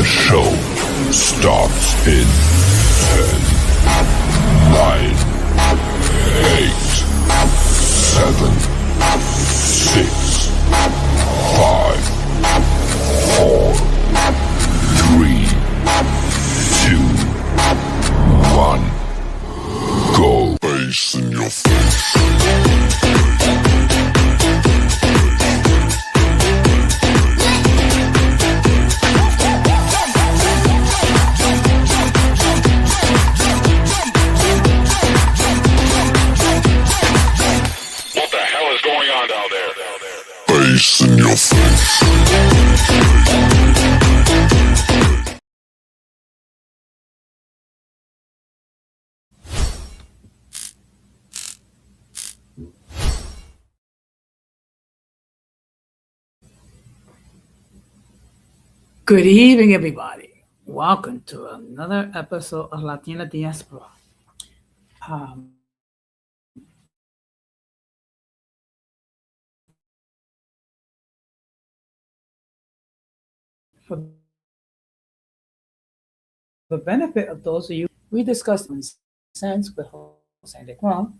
show starts in 10, 9, 8, 7, 6, 5, 4, 3, 2, 1. Go. Bass in your face. Bass in your face. Good evening, everybody. Welcome to another episode of Latina Diaspora. Um, for the benefit of those of you, we discuss sense with Jose and Dequan,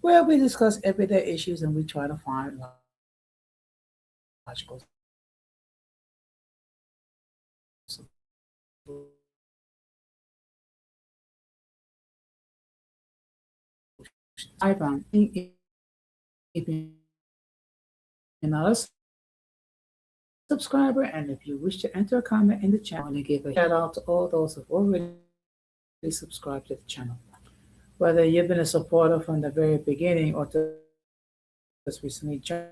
where we discuss everyday issues and we try to find logical I found if you're not a subscriber and if you wish to enter a comment in the channel and give a shout out to all those who have already subscribed to the channel. Whether you've been a supporter from the very beginning or just recently joined,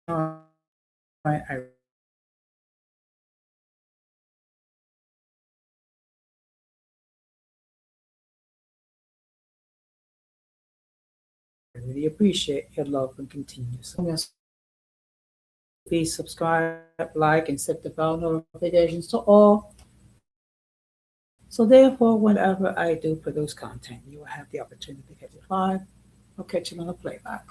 I really appreciate your love and continue. So please subscribe, like, and set the bell notifications to all. So therefore, whenever I do produce content, you will have the opportunity to catch it live or catch it on a playback.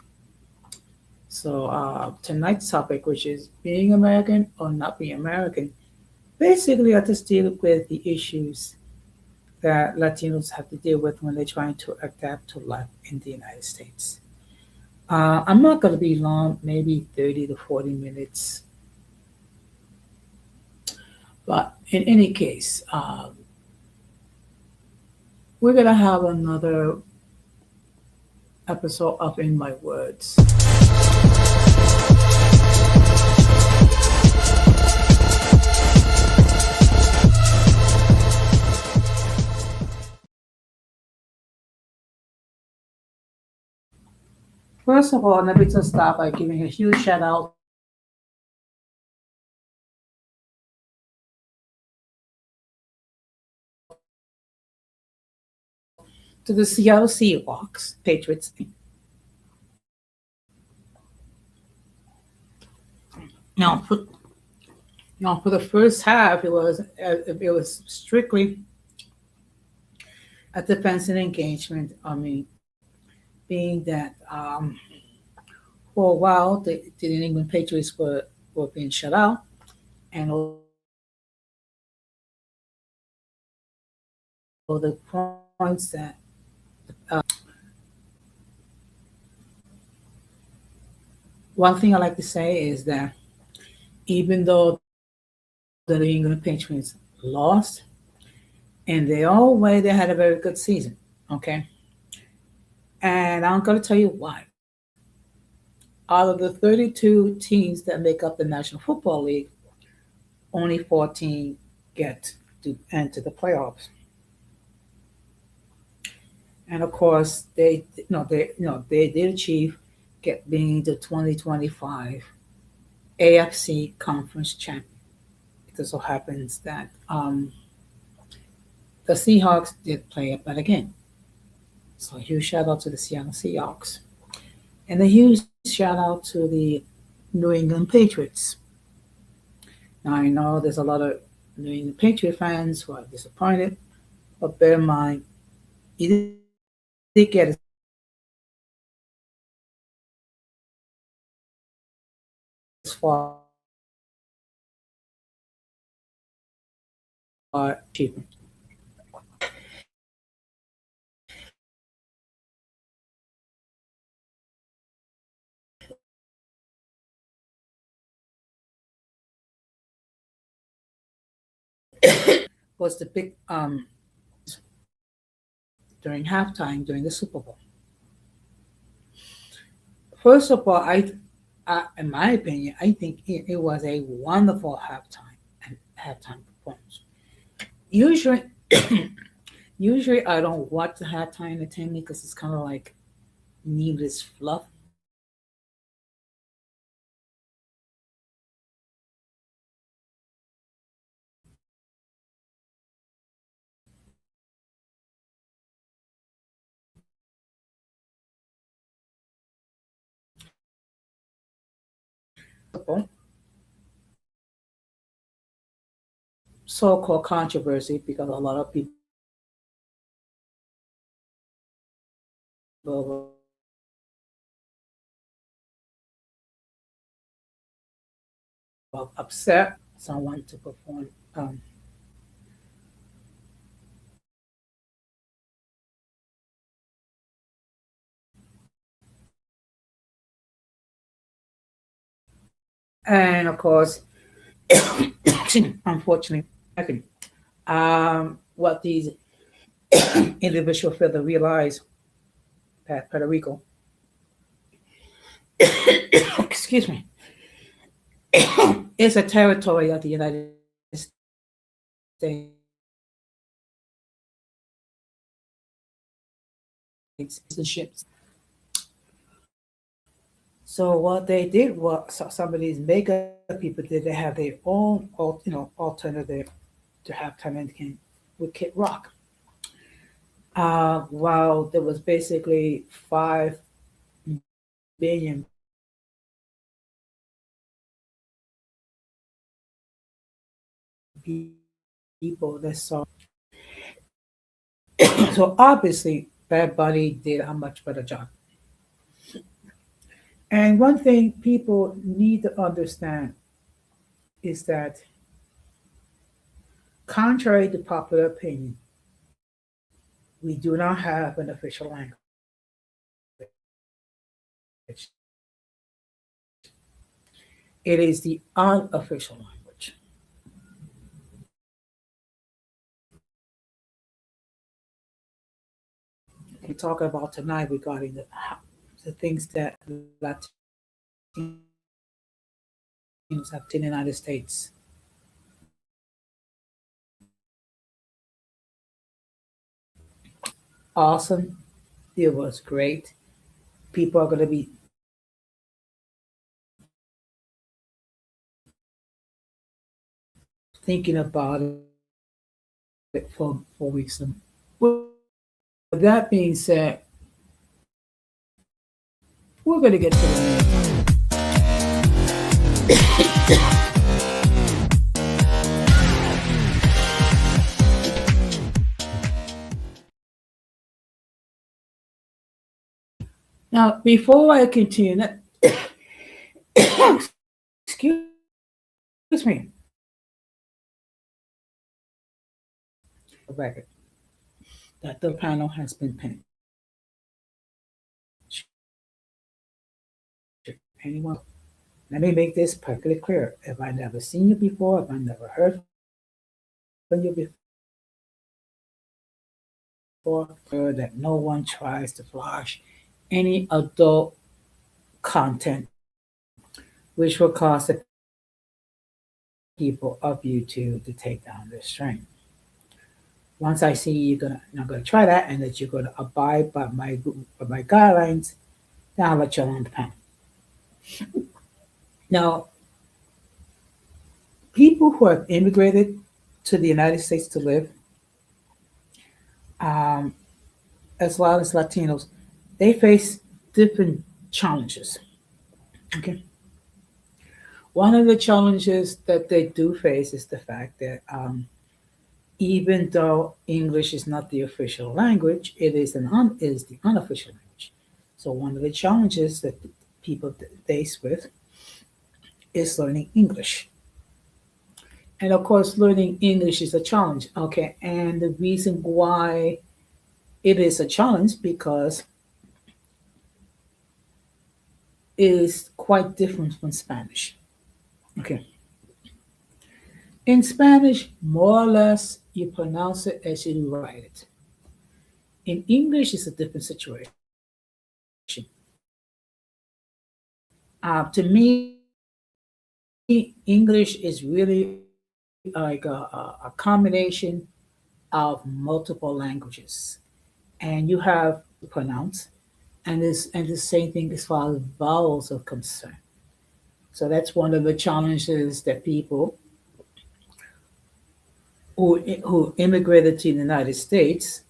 So tonight's topic, which is being American or not being American, basically I just deal with the issues that Latinos have to deal with when they're trying to adapt to life in the United States. I'm not going to be long, maybe 30 to 40 minutes. But in any case, we're going to have another episode of In My Words. First of all, let me just start by giving a huge shout out to the Seattle Seahawks Patriots team. Now, for the first half, it was strictly a defensive engagement. I mean, being that for a while the New England Patriots were being shut out, and all the points that one thing I like to say is that even though the New England Patriots lost, in their own way, they had a very good season. Okay, and I'm going to tell you why. Out of the 32 teams that make up the National Football League, only 14 get to enter the playoffs. And of course, they did achieve being the 2025 AFC Conference champion. It just so happens that the Seahawks did play it, but again, so a huge shout out to the Seattle Seahawks, and a huge shout out to the New England Patriots. Now I know there's a lot of New England Patriot fans who are disappointed, but bear in mind, you did get as far achievement. Was the big during halftime during the Super Bowl. First of all, in my opinion, I think it was a wonderful halftime performance. Usually, usually I don't watch the halftime entertainment because it's kind of like needless fluff. So-called controversy because a lot of people were upset someone to perform. And of course, unfortunately, what these individuals fail to realize that Puerto Rico, excuse me, is a territory of the United States. Ships. So what they did was some of these mega people did. They have their own, alternative to halftime ending with Kid Rock. While there was basically 5 billion people that saw. So obviously, Bad Bunny did a much better job. And one thing people need to understand is that, contrary to popular opinion, we do not have an official language. It is the unofficial language. We talk about tonight regarding the things that Latinos have in the United States. Awesome. It was great. People are going to be thinking about it for weeks. With that being said, we're going to get to the now. Before I continue, excuse me, record that the panel has been pinned. Anyone? Let me make this perfectly clear. If I never seen you before, if I never heard from you before, that no one tries to flash any adult content which will cause the people of YouTube to take down their stream. Once I see you're not gonna try that and that you're gonna abide by my guidelines, then I'll let you on the panel. Now, people who have immigrated to the United States to live, um, as well as Latinos, they face different challenges. Okay. One of the challenges that they do face is the fact that, even though English is not the official language, it is the unofficial language. So one of the challenges that people face with is learning English. And of course, learning English is a challenge. Okay. And the reason why it is a challenge because it is quite different from Spanish. Okay. In Spanish, more or less, you pronounce it as you write it. In English, it's a different situation. To me, English is really like a combination of multiple languages, and you have to pronounce, and the same thing as far as vowels are concerned. So that's one of the challenges that people who immigrated to the United States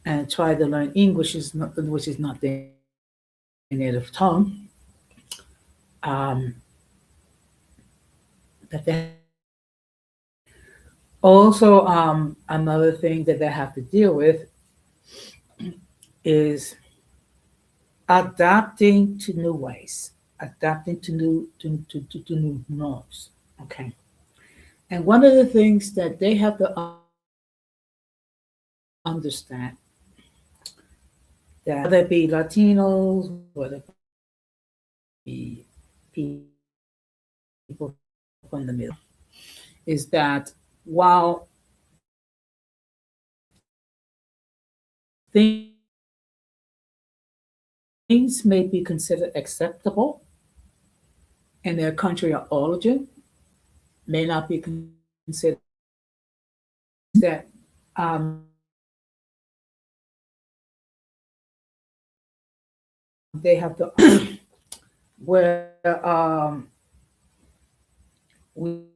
and try to learn English, which is not their native tongue. Um, that they have to deal with. Also, another thing that they have to deal with is adapting to new ways, adapting to new norms. Okay. And one of the things that they have to understand that whether it be Latinos, whether it be people from the Middle East, is that while things may be considered acceptable in their country of origin, may not be considered that they have to where we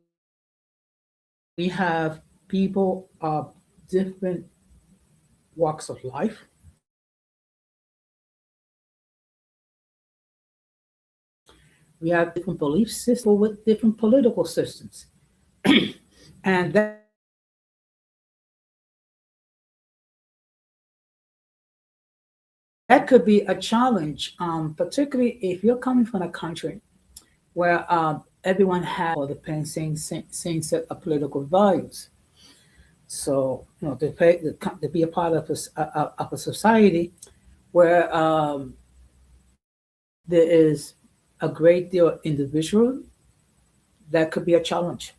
have people of different walks of life. We have different belief systems with different political systems. And that could be a challenge, particularly if you're coming from a country where everyone has or the same set of political values. So, to be a part of of a society where there is a great deal of individual, that could be a challenge.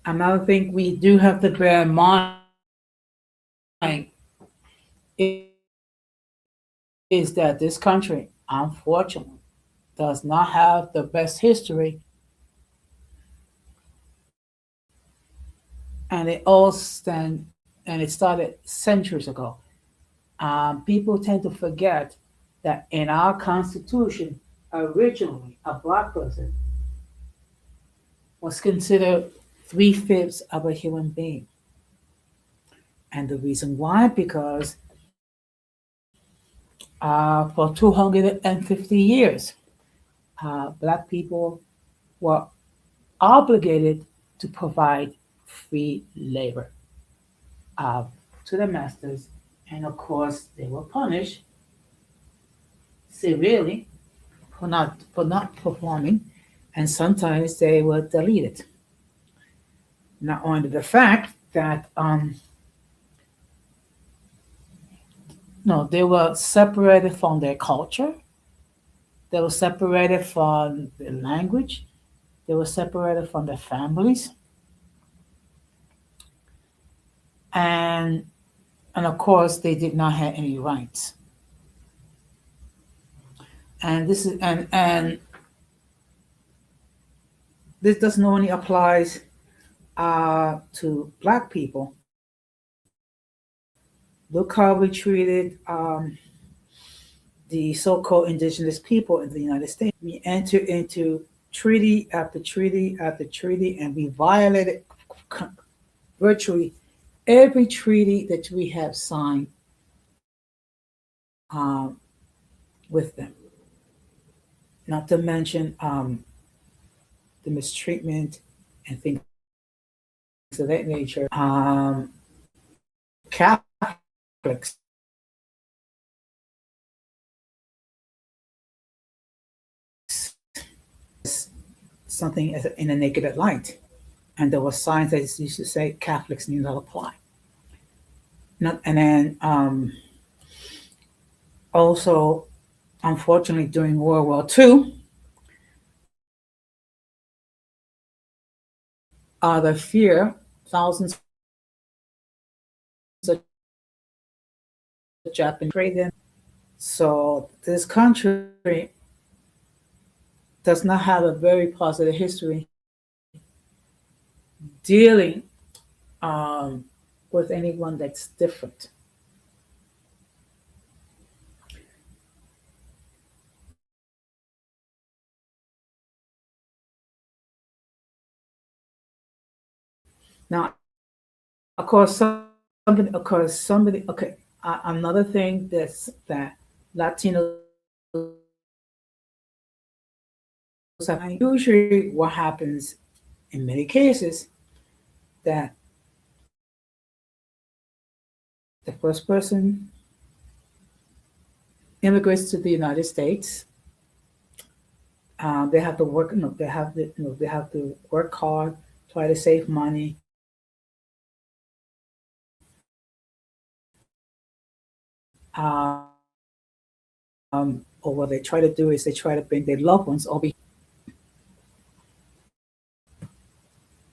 Another thing we do have to bear in mind is that this country, unfortunately, does not have the best history, and it started centuries ago. People tend to forget that in our Constitution, originally, a black person was considered three-fifths of a human being. And the reason why, because for 250 years, black people were obligated to provide free labor uh, to the masters. And of course, they were punished severely for not performing, and sometimes they were deleted. Not only the fact that no, they were separated from their culture, they were separated from their language, they were separated from their families, and and of course they did not have any rights. And this doesn't only applies to black people. Look how we treated the so-called indigenous people in the United States. We enter into treaty after treaty after treaty, and we violated virtually every treaty that we have signed with them. Not to mention the mistreatment and things of that nature. Catholics something as in a negative light. And there were signs that used to say Catholics need not apply. Not, and then also, unfortunately, during World War II, the fear, thousands of Japanese trade. So this country does not have a very positive history dealing um, with anyone that's different. Now, of course, somebody, okay, another thing that Latinos have, usually what happens in many cases, that the first person immigrates to the United States. They have to work. They have to work hard, try to save money, or what they try to do is they try to bring their loved ones over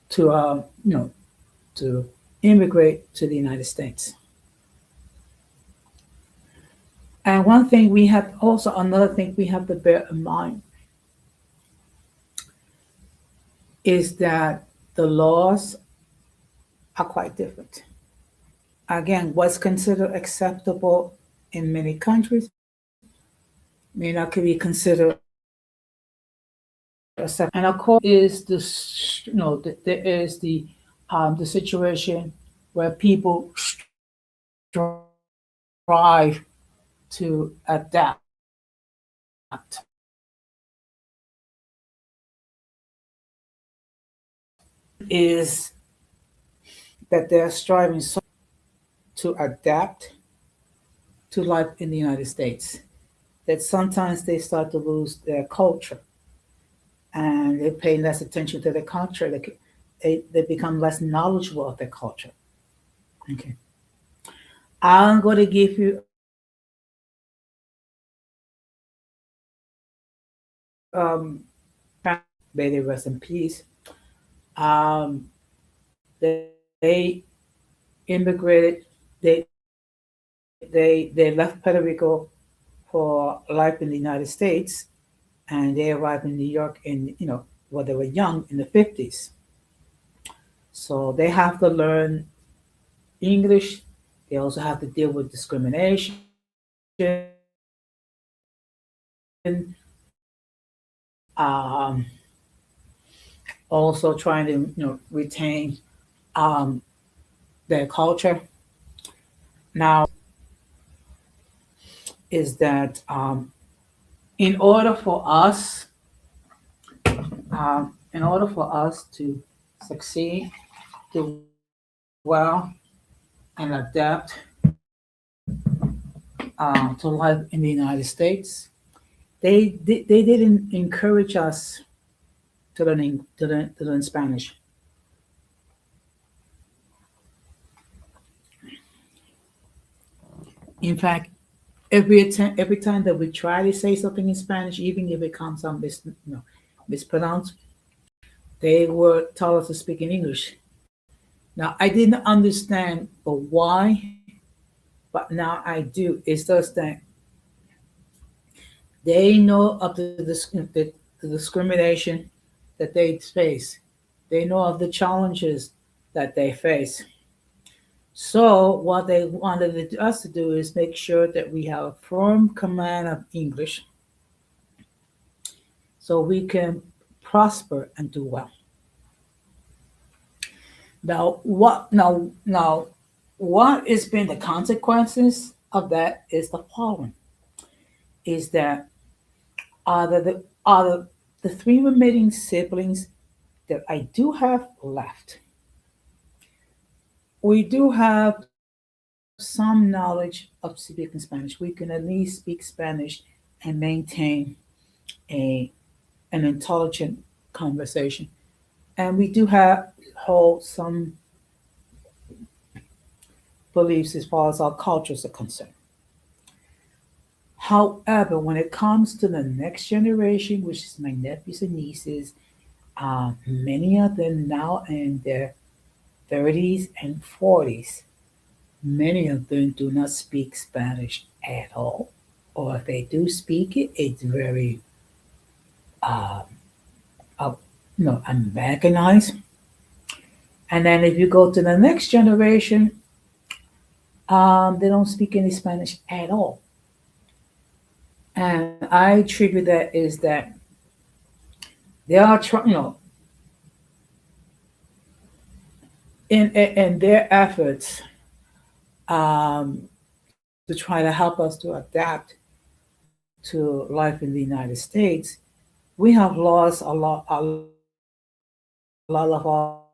to to immigrate to the United States. And one thing we have also another thing we have to bear in mind is that the laws are quite different. Again, what's considered acceptable in many countries may not be considered acceptable. And of course, is this there is the situation where people strive to adapt. Is that they're striving so to adapt to life in the United States that sometimes they start to lose their culture and they pay less attention to their culture. They become less knowledgeable of their culture. Okay. I'm going to give you um, may they rest in peace. Um, they immigrated. They they left Puerto Rico for life in the United States, and they arrived in New York in when they were young in the 50s. So they have to learn English. They also have to deal with discrimination. Um, Also trying to retain um, their culture. Now is that in order for us to succeed, do well, and adapt to life in the United States, they didn't encourage us to learn Spanish. In fact, every time that we try to say something in Spanish, even if it comes out mispronounced, they would tell us to speak in English. Now I didn't understand why, but now I do. It's just that they know of the discrimination that they face. They know of the challenges that they face. So what they wanted us to do is make sure that we have a firm command of English so we can prosper and do well. Now what has been the consequences of that is the following is that are the three remaining siblings that I do have left. We do have some knowledge of speaking Spanish. We can at least speak Spanish and maintain a an intelligent conversation. And we do have hold some beliefs as far as our cultures are concerned. However, when it comes to the next generation, which is my nephews and nieces, many of them now in their 30s and 40s, many of them do not speak Spanish at all. Or if they do speak it, it's very, uh, uh, Americanized. And then if you go to the next generation, they don't speak any Spanish at all. And I attribute that is that they are trying, in their efforts to try to help us to adapt to life in the United States, we have lost a lot of our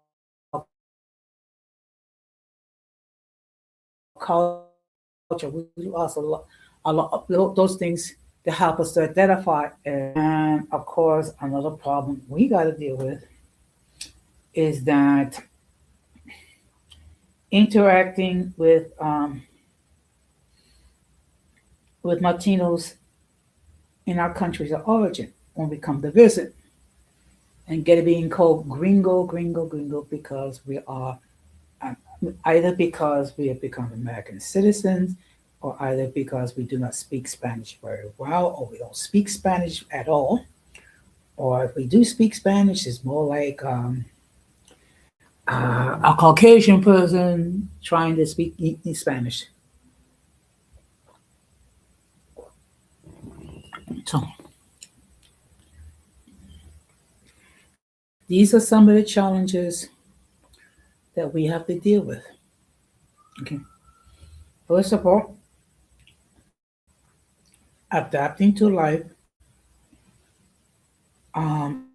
culture. We lost a lot of those things that help us to identify. And of course, another problem we got to deal with is that interacting with Latinos in our countries of origin when we come to visit and get it being called gringo, gringo, gringo because we are um, either because we have become American citizens or either because we do not speak Spanish very well or we don't speak Spanish at all. Or if we do speak Spanish, it's more like a Caucasian person trying to speak Spanish. So these are some of the challenges that we have to deal with. Okay. First of all, adapting to life um,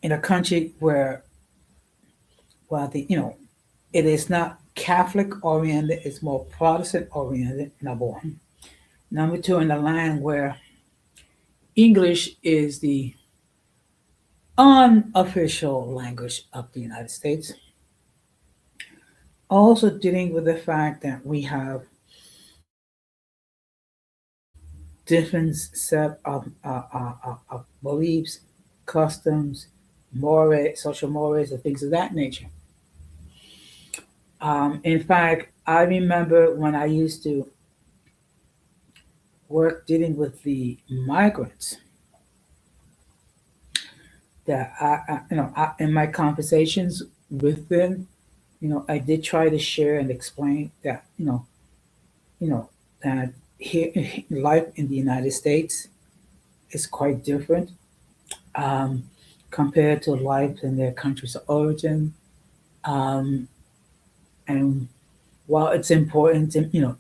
in a country where it is not Catholic oriented; it's more Protestant oriented. Number one. Number two, in a land where English is the unofficial language of the United States. Also dealing with the fact that we have different set of beliefs, customs, social mores, and things of that nature. In fact, I remember when I used to work dealing with the migrants that in my conversations with them, I did try to share and explain that that here life in the United States is quite different um, compared to life in their countries of origin. Um, and while it's important to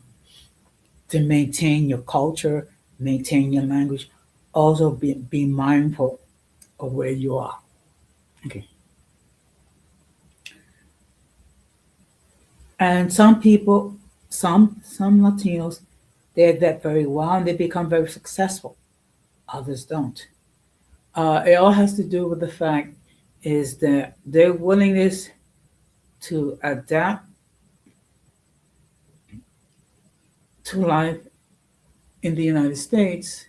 to maintain your culture, maintain your language, also be mindful of where you are. Okay. And some people, some Latinos, they adapt very well and they become very successful. Others don't. It all has to do with the fact is that their willingness to adapt to life in the United States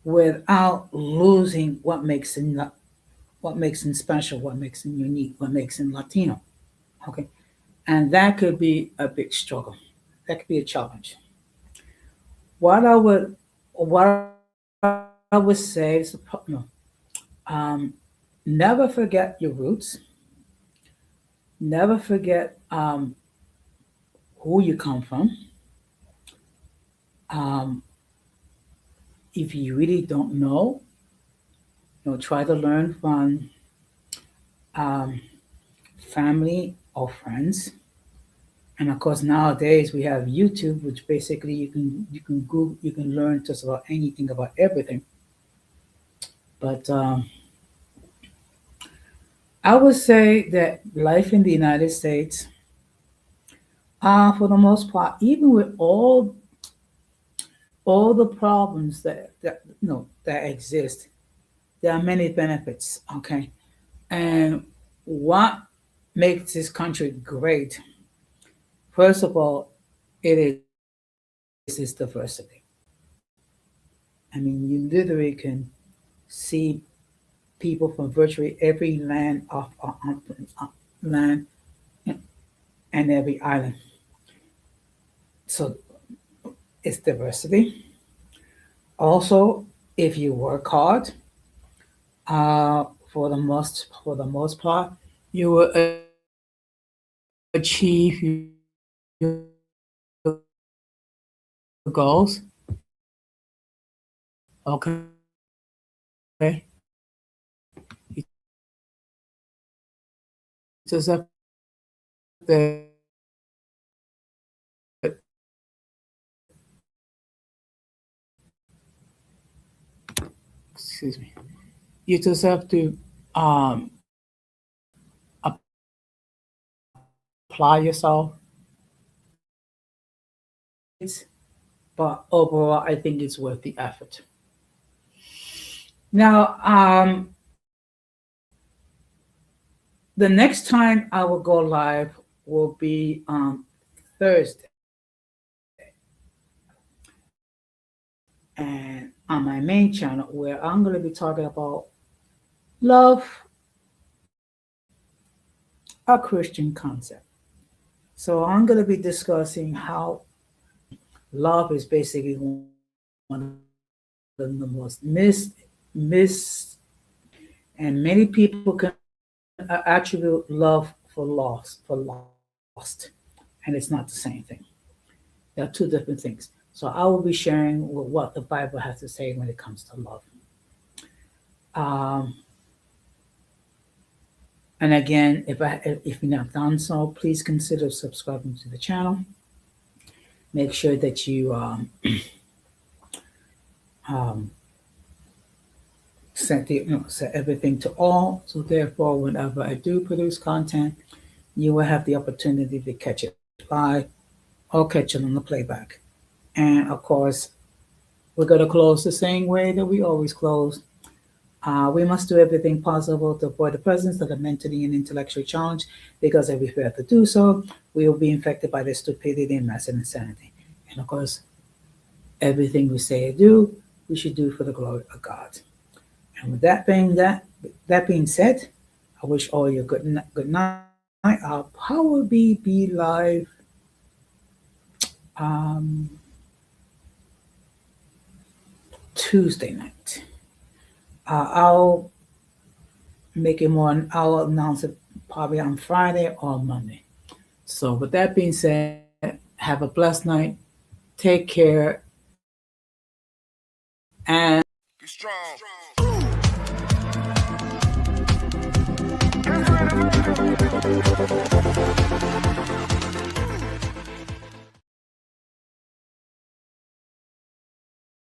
without losing what makes them special, what makes them unique, what makes them Latino. Okay, and that could be a big struggle. That could be a challenge. What I would what I would say is, um, never forget your roots. Never forget who you come from. Um, if you really don't know, try to learn from um, family or friends. And of course, nowadays we have YouTube, which basically you can Google, you can learn just about anything about everything. But I would say that life in the United States, for the most part, even with all the problems that that exist, there are many benefits. Okay, and what makes this country great? First of all, it is its diversity. I mean, you literally can see people from virtually every land and every island. So it's diversity. Also, if you work hard, for the most part, you will achieve your goals. Okay, you just have to, excuse me. You just have to um, apply yourself, but overall, I think it's worth the effort. Now, the next time I will go live will be Thursday, and on my main channel, where I'm going to be talking about love, a Christian concept. So I'm going to be discussing how love is basically one of the most and many people can attribute love for lost, and it's not the same thing. They are two different things. So I will be sharing what the Bible has to say when it comes to love. Um, and again, if you've not done so, please consider subscribing to the channel. Make sure that you um, set everything to all. So therefore, whenever I do produce content, you will have the opportunity to catch it live or catch it on the playback. And of course, we're going to close the same way that we always close. We must do everything possible to avoid the presence of the mentally and intellectually challenged, because if we fail to do so, we will be infected by their stupidity and massive insanity. And of course, everything we say and do, we should do for the glory of God. And with that being said, I wish all you good night. I'll probably be live um, Tuesday night. I'll make it more. I'll announce it probably on Friday or Monday. So with that being said, have a blessed night. Take care and Be strong.